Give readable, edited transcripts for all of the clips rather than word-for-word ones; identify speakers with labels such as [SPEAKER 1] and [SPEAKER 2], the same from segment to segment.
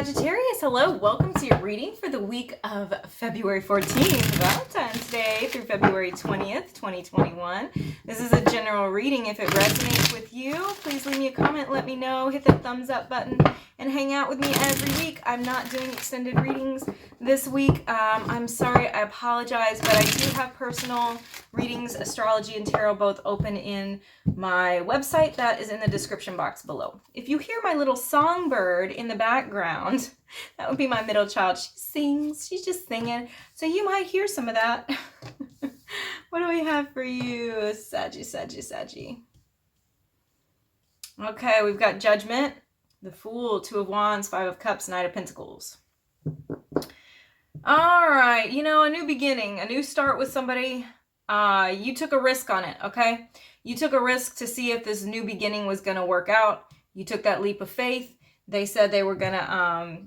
[SPEAKER 1] Sagittarius, hello. Welcome to your reading for the week of February 14th, Valentine's Day, through February 20th, 2021. This is a general reading. If it resonates with you, please leave me a comment. Let me know. Hit the thumbs up button and hang out with me every week. I'm not doing extended readings this week. I'm sorry. I apologize, but I do have personal readings, astrology, and tarot both open in my website. That is in the description box below. If you hear my little songbird in the background, that would be my middle child. She sings. She's just singing. So you might hear some of that. What do we have for you, Saggy? Okay, we've got Judgment, the Fool, Two of Wands, Five of Cups, Knight of Pentacles. All right, a new beginning, a new start with somebody. You took a risk on it, okay? You took a risk to see if this new beginning was going to work out. You took that leap of faith. They said they were going to,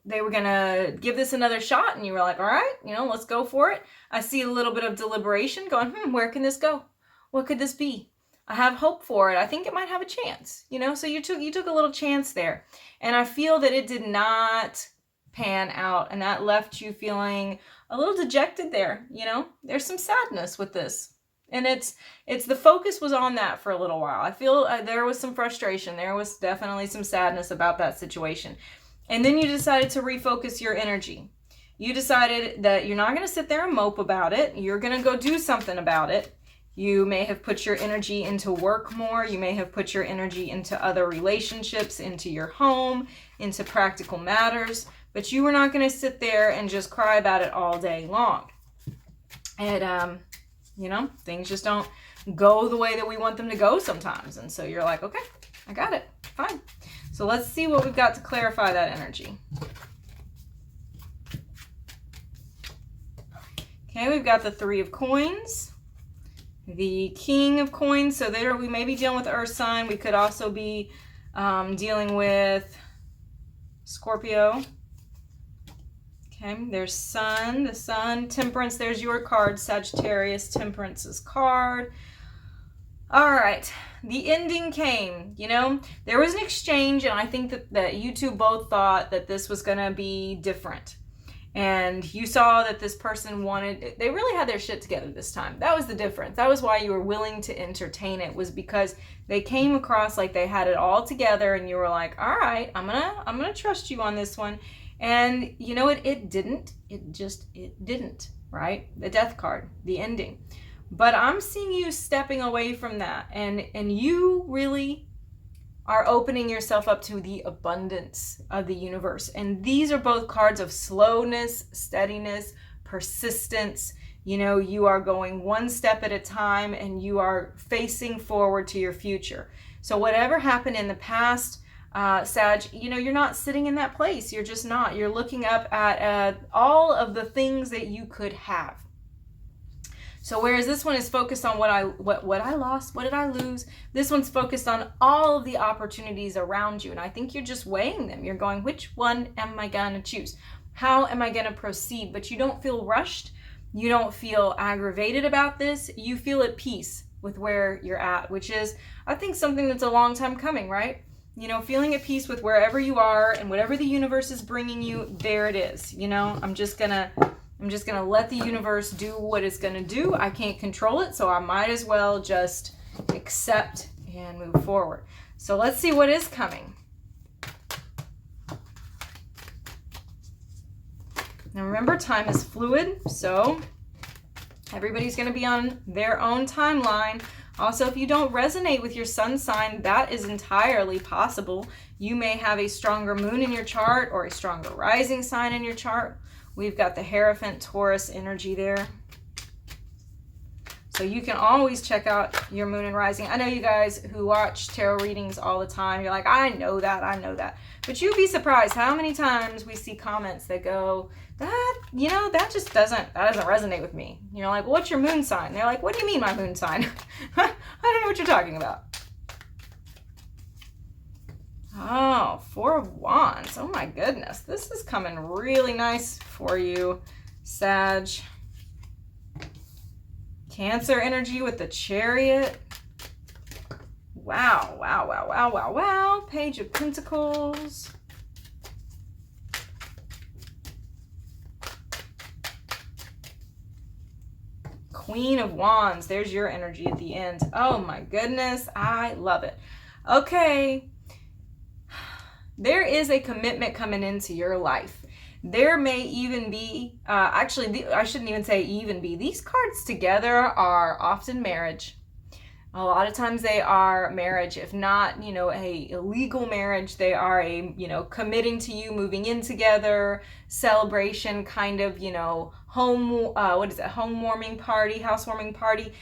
[SPEAKER 1] they were going to give this another shot. And you were like, all right, let's go for it. I see a little bit of deliberation going, where can this go? What could this be? I have hope for it. I think it might have a chance, So you took a little chance there. And I feel that it did not pan out. And that left you feeling a little dejected there. There's some sadness with this. And it's the focus was on that for a little while. I feel there was some frustration. There was definitely some sadness about that situation. And then you decided to refocus your energy. You decided that you're not going to sit there and mope about it. You're going to go do something about it. You may have put your energy into work more. You may have put your energy into other relationships, into your home, into practical matters. But you were not going to sit there and just cry about it all day long. And, things just don't go the way that we want them to go sometimes. And so you're like, okay, I got it. Fine. So let's see what we've got to clarify that energy. Okay, we've got the Three of Coins, the King of Coins. So there we may be dealing with Earth sign. We could also be dealing with Scorpio. Okay, there's Sun, the Sun, Temperance. There's your card, Sagittarius, Temperance's card. All right, the ending came, There was an exchange, and I think that you two both thought that this was going to be different. And you saw that this person they really had their shit together this time. That was the difference. That was why you were willing to entertain it, was because they came across like they had it all together, and you were like, all right, I'm gonna trust you on this one. And it didn't. It didn't, right? The Death card, the ending. But I'm seeing you stepping away from that, and you really are opening yourself up to the abundance of the universe. And these are both cards of slowness, steadiness, persistence. You are going one step at a time, and you are facing forward to your future. So whatever happened in the past, Sag, you're not sitting in that place. You're just not. You're looking up at all of the things that you could have. So whereas this one is focused on what I lost, what did I lose? This one's focused on all of the opportunities around you. And I think you're just weighing them. You're going, which one am I going to choose? How am I going to proceed? But you don't feel rushed. You don't feel aggravated about this. You feel at peace with where you're at, which is, I think, something that's a long time coming, right? Feeling at peace with wherever you are and whatever the universe is bringing you, there it is. I'm just going to let the universe do what it's going to do. I can't control it, so I might as well just accept and move forward. So let's see what is coming. Now remember, time is fluid, so everybody's going to be on their own timeline. Also, if you don't resonate with your sun sign, that is entirely possible. You may have a stronger moon in your chart or a stronger rising sign in your chart. We've got the Hierophant Taurus energy there. So you can always check out your moon and rising. I know you guys who watch tarot readings all the time, you're like, I know that. But you'd be surprised how many times we see comments that go, that doesn't resonate with me. You're like, well, what's your moon sign? They're like, what do you mean my moon sign? I don't know what you're talking about. Oh, Four of Wands. Oh my goodness. This is coming really nice for you, Sag. Cancer energy with the Chariot. Wow. Page of Pentacles. Queen of Wands. There's your energy at the end. Oh my goodness, I love it. Okay, there is a commitment coming into your life. There may even be, actually, I shouldn't even say even be. These cards together are often marriage. A lot of times they are marriage, if not, a illegal marriage, they are a, committing to you, moving in together, celebration, kind of, home, homewarming party, housewarming party,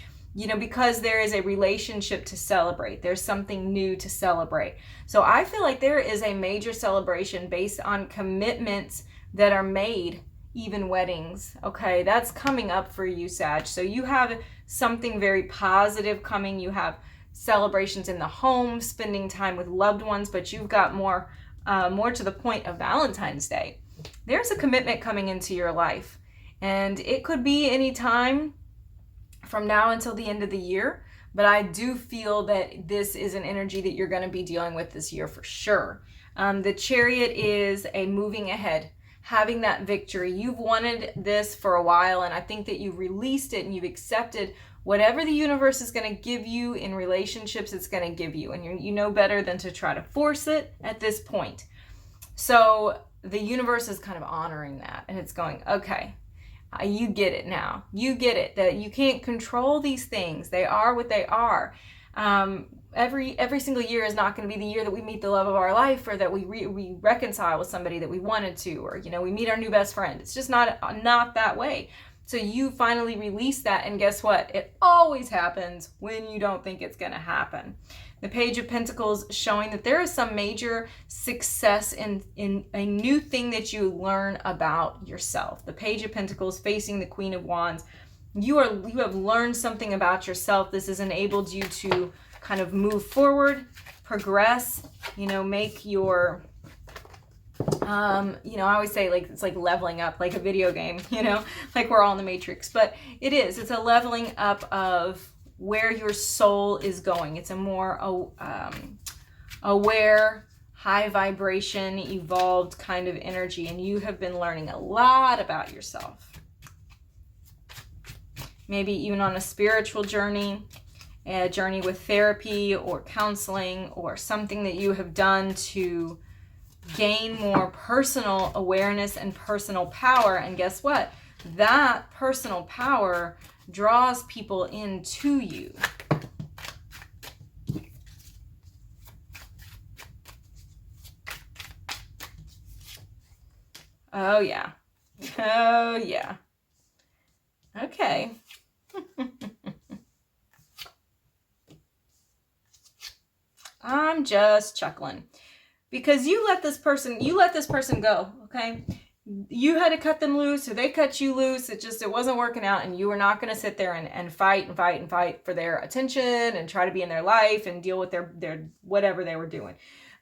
[SPEAKER 1] because there is a relationship to celebrate. There's something new to celebrate. So I feel like there is a major celebration based on commitments that are made, even weddings. Okay, that's coming up for you, Sag. So you have something very positive coming. You have celebrations in the home, spending time with loved ones, but you've got more to the point of Valentine's Day. There's a commitment coming into your life, and it could be any time from now until the end of the year, but I do feel that this is an energy that you're going to be dealing with this year for sure. The Chariot is a moving ahead, having that victory. You've wanted this for a while, and I think that you've released it and you've accepted whatever the universe is going to give you in relationships, it's going to give you, and you know better than to try to force it at this point. So the universe is kind of honoring that, and it's going, okay, you get it now. You get it, that you can't control these things. They are what they are. Every single year is not going to be the year that we meet the love of our life, or that we reconcile with somebody that we wanted to, or we meet our new best friend. It's just not that way. So you finally release that, and guess what? It always happens when you don't think it's going to happen. The Page of Pentacles showing that there is some major success in a new thing that you learn about yourself. The Page of Pentacles facing the Queen of Wands. You have learned something about yourself. This has enabled you to kind of move forward, progress, make your, I always say, like, it's like leveling up, like a video game, like we're all in the Matrix, but it's a leveling up of where your soul is going. It's a more aware, high vibration, evolved kind of energy, and you have been learning a lot about yourself. Maybe even on a spiritual journey, a journey with therapy or counseling, or something that you have done to gain more personal awareness and personal power. And guess what? That personal power draws people into you. Oh yeah. Oh yeah. Okay. I'm just chuckling because you let this person go, okay? You had to cut them loose, or they cut you loose. It wasn't working out, and you were not going to sit there and fight for their attention and try to be in their life and deal with their whatever they were doing.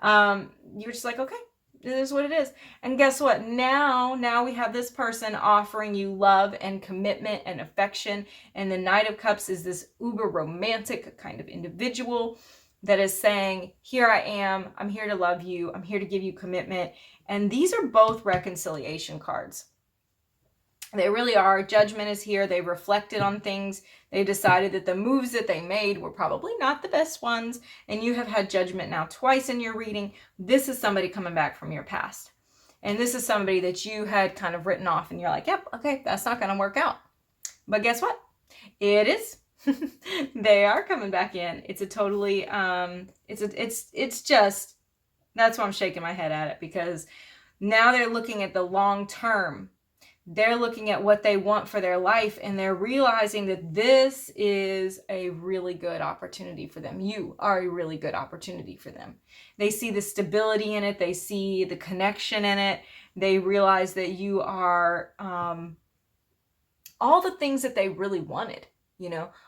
[SPEAKER 1] You're just like, okay, it is what it is. And guess what? Now we have this person offering you love and commitment and affection. And the Knight of Cups is this uber romantic kind of individual that is saying, here I am, I'm here to love you, I'm here to give you commitment. And these are both reconciliation cards. They really are. Judgment is here. They reflected on things. They decided that the moves that they made were probably not the best ones. And you have had judgment now twice in your reading. This is somebody coming back from your past. And this is somebody that you had kind of written off, and you're like, yep, okay, that's not going to work out. But guess what? It is. They are coming back in. It's a totally, it's just, that's why I'm shaking my head at it, because now they're looking at the long term. They're looking at what they want for their life, and they're realizing that this is a really good opportunity for them. You are a really good opportunity for them. They see the stability in it. They see the connection in it. They realize that you are all the things that they really wanted.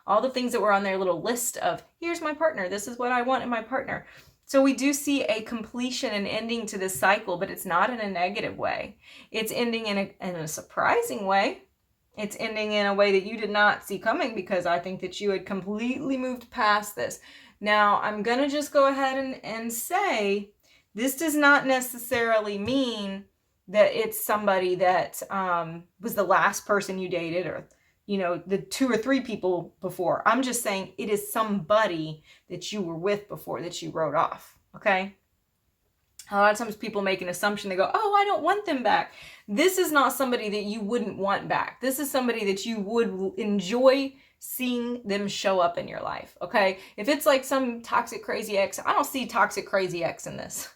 [SPEAKER 1] All the things that were on their little list of, here's my partner, this is what I want in my partner. So we do see a completion and ending to this cycle, but it's not in a negative way. It's ending in a surprising way. It's ending in a way that you did not see coming, because I think that you had completely moved past this. Now, I'm going to just go ahead and say, this does not necessarily mean that it's somebody that was the last person you dated, or the 2 or 3 people before. I'm just saying it is somebody that you were with before that you wrote off, okay? A lot of times people make an assumption. They go, oh, I don't want them back. This is not somebody that you wouldn't want back. This is somebody that you would enjoy seeing them show up in your life, okay? If it's like some toxic, crazy ex, I don't see toxic, crazy ex in this.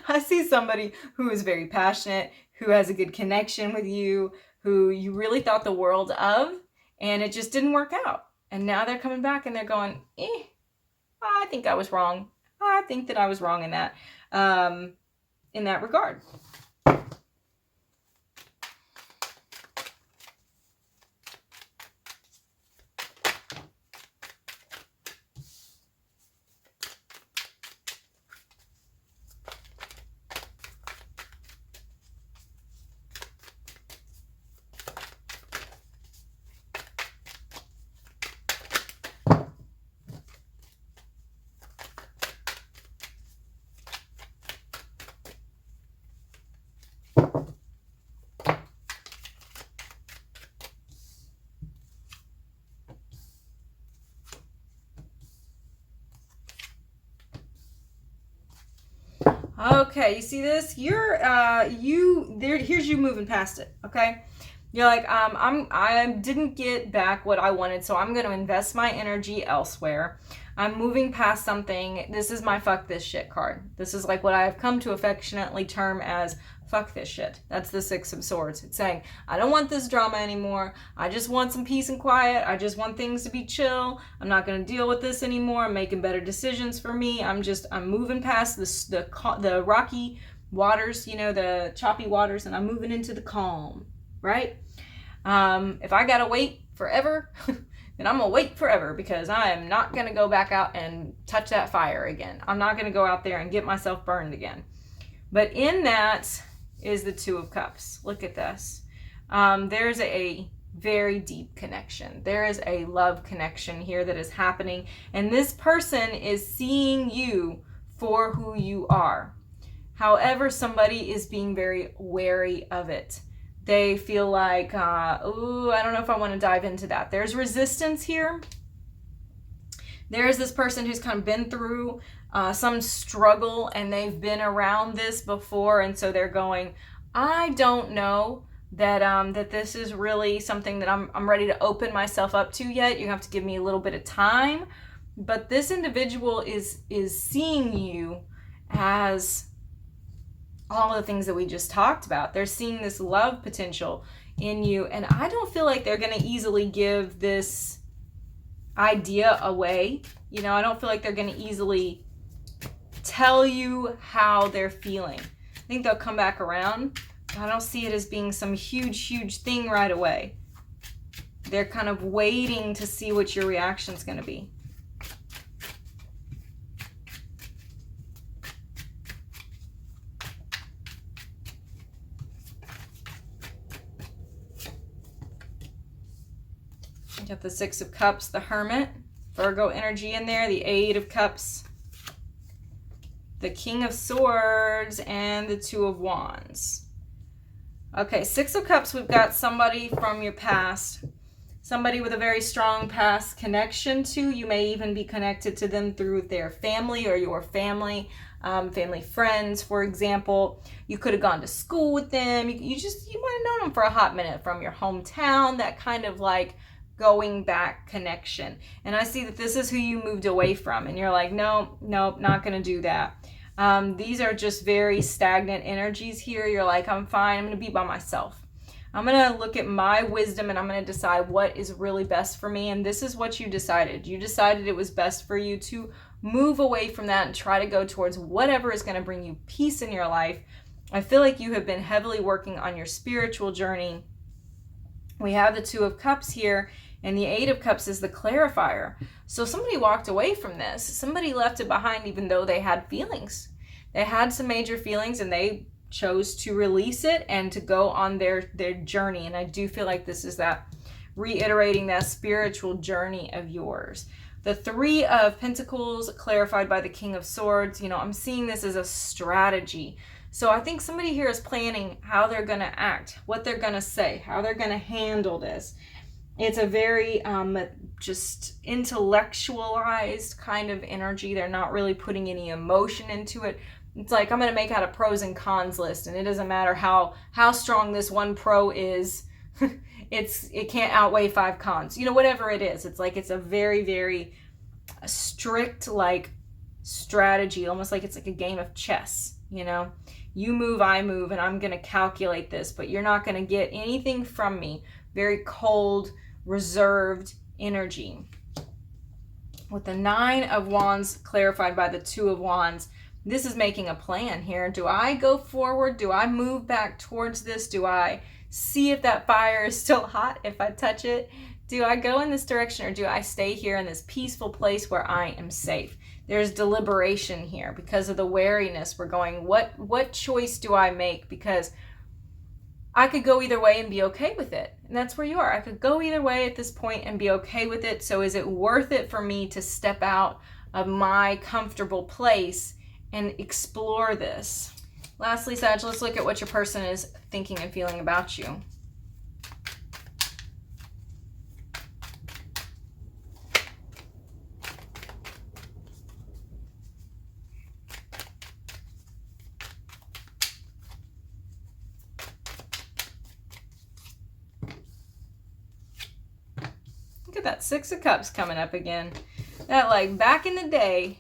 [SPEAKER 1] I see somebody who is very passionate, who has a good connection with you, who you really thought the world of, and it just didn't work out. And now they're coming back and they're going, I think I was wrong. I think that I was wrong in that regard. Okay, you see this? Here's you moving past it, okay? You're like, I didn't get back what I wanted, so I'm going to invest my energy elsewhere. I'm moving past something. This is my fuck this shit card. This is like what I have come to affectionately term as fuck this shit. That's the 6 of Swords. It's saying, I don't want this drama anymore. I just want some peace and quiet. I just want things to be chill. I'm not going to deal with this anymore. I'm making better decisions for me. I'm moving past the rocky waters, the choppy waters, and I'm moving into the calm, right? If I got to wait forever, then I'm going to wait forever, because I am not going to go back out and touch that fire again. I'm not going to go out there and get myself burned again. But in that is the 2 of Cups. Look at this. There's a very deep connection. There is a love connection here that is happening. And this person is seeing you for who you are. However, somebody is being very wary of it. They feel like, I don't know if I want to dive into that. There's resistance here. There's this person who's kind of been through some struggle, and they've been around this before, and so they're going, I don't know that this is really something that I'm ready to open myself up to yet. You have to give me a little bit of time. But this individual is seeing you as all the things that we just talked about. They're seeing this love potential in you, and I don't feel like they're going to easily give this idea away. I don't feel like they're going to easily tell you how they're feeling. I think they'll come back around. I don't see it as being some huge thing right away. They're kind of waiting to see what your reaction's going to be. You got the 6 of Cups, the Hermit, Virgo energy in there, the 8 of Cups, the King of Swords, and the 2 of Wands. Okay, 6 of Cups, we've got somebody from your past, somebody with a very strong past connection to. You may even be connected to them through their family or your family, family friends, for example. You could have gone to school with them. You might have known them for a hot minute from your hometown, that kind of like going back connection. And I see that this is who you moved away from, and you're like, nope, not going to do that. These are just very stagnant energies here. You're like, I'm fine. I'm going to be by myself. I'm going to look at my wisdom, and I'm going to decide what is really best for me. And this is what you decided. You decided it was best for you to move away from that and try to go towards whatever is going to bring you peace in your life. I feel like you have been heavily working on your spiritual journey. We have the 2 of Cups here, and the 8 of Cups is the clarifier. So somebody walked away from this. Somebody left it behind, even though they had feelings. They had some major feelings, and they chose to release it and to go on their journey. And I do feel like this is that reiterating that spiritual journey of yours. The 3 of Pentacles clarified by the King of Swords. I'm seeing this as a strategy. So I think somebody here is planning how they're going to act, what they're going to say, how they're going to handle this. It's a very just intellectualized kind of energy. They're not really putting any emotion into it. It's like, I'm going to make out a pros and cons list, and it doesn't matter how strong this one pro is. It can't outweigh 5 cons. You know, whatever it is. It's like, it's a very, very strict like strategy, almost like it's like a game of chess, you know. You move, I move, and I'm going to calculate this, but you're not going to get anything from me. Very cold, reserved energy. With the 9 of Wands clarified by the 2 of Wands, this is making a plan here. Do I go forward? Do I move back towards this? Do I see if that fire is still hot if I touch it? Do I go in this direction, or do I stay here in this peaceful place where I am safe? There's deliberation here because of the wariness. We're going, what choice do I make? Because I could go either way and be okay with it. And that's where you are. I could go either way at this point and be okay with it. So is it worth it for me to step out of my comfortable place and explore this? Lastly, Sag, let's look at what your person is thinking and feeling about you. Look at that 6 of Cups coming up again. That, like, back in the day,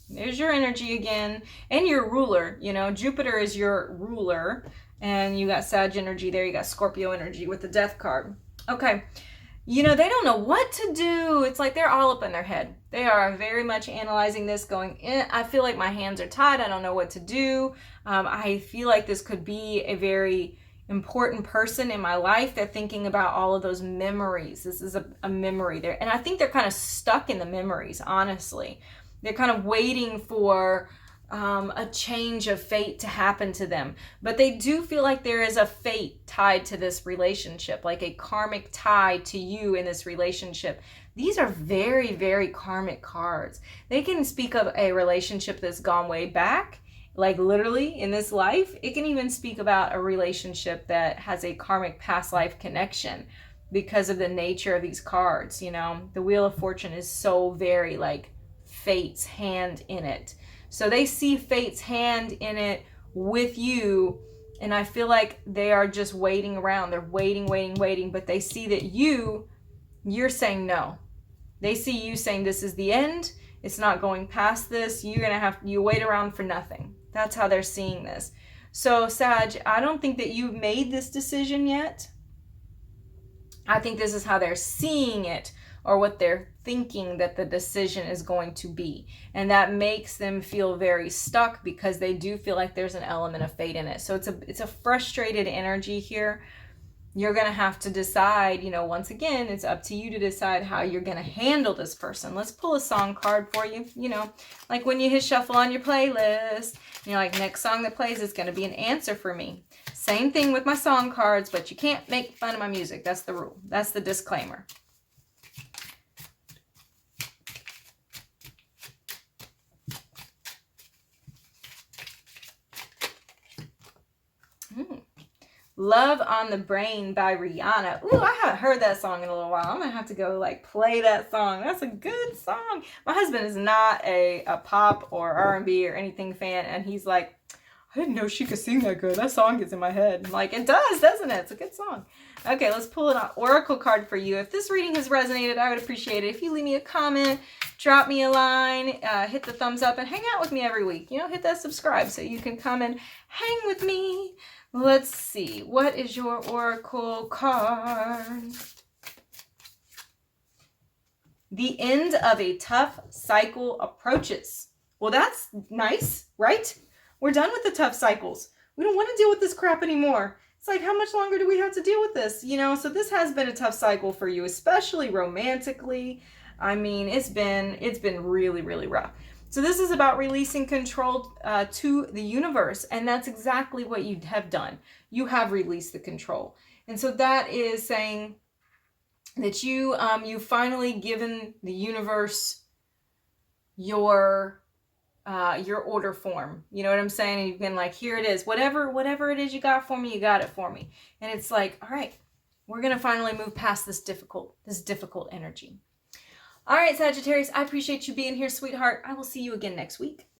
[SPEAKER 1] there's your energy again, and your ruler. You know, Jupiter is your ruler, and you got Sag energy there. You got Scorpio energy with the Death card. Okay, you know, they don't know what to do. It's like they're all up in their head. They are very much analyzing this, going, I feel like my hands are tied. I don't know what to do. I feel like this could be a very important person in my life. They're thinking about all of those memories. This is a memory there. And I think they're kind of stuck in the memories, honestly. They're kind of waiting for a change of fate to happen to them. But they do feel like there is a fate tied to this relationship, like a karmic tie to you in this relationship. These are very, very karmic cards. They can speak of a relationship that's gone way back, like literally in this life. It can even speak about a relationship that has a karmic past life connection because of the nature of these cards. You know, the Wheel of Fortune is so very like fate's hand in it. So they see fate's hand in it with you, and I feel like they are just waiting around. They're waiting, but they see that you're saying no. They see you saying this is the end. It's not going past this. You wait around for nothing. That's how they're seeing this. So Sag, I don't think that you've made this decision yet. I think this is how they're seeing it, or what they're thinking that the decision is going to be. And that makes them feel very stuck because they do feel like there's an element of fate in it. So it's a frustrated energy here. You're going to have to decide, you know, once again, it's up to you to decide how you're going to handle this person. Let's pull a song card for you. You know, like when you hit shuffle on your playlist, you know, like next song that plays is going to be an answer for me. Same thing with my song cards, but you can't make fun of my music. That's the rule. That's the disclaimer. Love on the Brain by Rihanna. Ooh, I haven't heard that song in a little while. I'm going to have to go like play that song. That's a good song. My husband is not a pop or R&B or anything fan, and he's like, I didn't know she could sing that good. That song gets in my head. I'm like, it does, doesn't it? It's a good song. Okay, let's pull an oracle card for you. If this reading has resonated, I would appreciate it if you leave me a comment, drop me a line, hit the thumbs up, and hang out with me every week. You know, hit that subscribe so you can come and hang with me. Let's see. What is your oracle card? The end of a tough cycle approaches. Well, that's nice, right? We're done with the tough cycles. We don't want to deal with this crap anymore. It's like, how much longer do we have to deal with this? You know, so this has been a tough cycle for you, especially romantically. I mean, it's been really, really rough. So this is about releasing control to the universe, and that's exactly what you have done. You have released the control. And so that is saying that you've finally given the universe your order form. You know what I'm saying? And you've been like, here it is. Whatever it is you got for me, you got it for me. And it's like, all right, We're going to finally move past this difficult energy. All right, Sagittarius, I appreciate you being here, sweetheart. I will see you again next week.